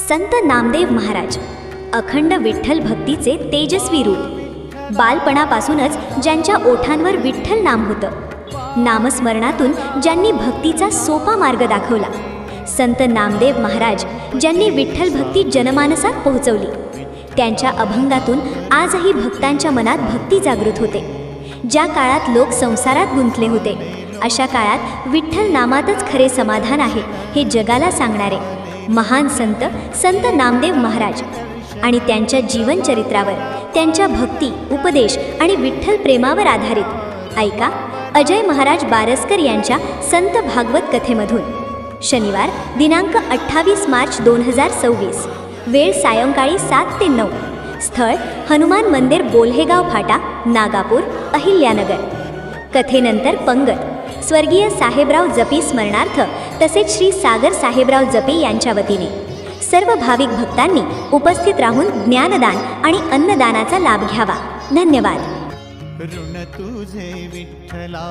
संत नामदेव महाराज अखंड विठ्ठल भक्तीचे तेजस्वी रूप। बालपणापासूनच ज्यांच्या ओठांवर विठ्ठल नाम होतं, नामस्मरणातून ज्यांनी भक्तीचा सोपा मार्ग दाखवला, संत नामदेव महाराज ज्यांनी विठ्ठल भक्ती जनमानसात पोहोचवली, त्यांच्या अभंगातून आजही भक्तांच्या मनात भक्ती जागृत होते। ज्या काळात लोक संसारात गुंतले होते, अशा काळात विठ्ठल नामातच खरे समाधान आहे हे जगाला सांगणारे महान संत संत नामदेव महाराज आणि त्यांच्या जीवनचरित्रावर, त्यांच्या भक्ती, उपदेश आणि विठ्ठल प्रेमावर आधारित ऐका अजय महाराज बारसकर यांच्या संत भागवत कथेमधून। शनिवार दिनांक 28 मार्च 2026, वेळ सायंकाळी 7 ते 9, स्थळ हनुमान मंदिर, बोल्हेगाव फाटा, नागापूर, अहिल्यानगर। कथेनंतर पंगत स्वर्गीय साहेबराव जपी स्मरणार्थ तसेच श्री सागर साहेबराव जपी यांच्या वतीने सर्व भाविक भक्तांनी उपस्थित राहून ज्ञानदान आणि अन्नदानाचा लाभ घ्यावा। धन्यवाद। ऋण तुझे विठ्ठला।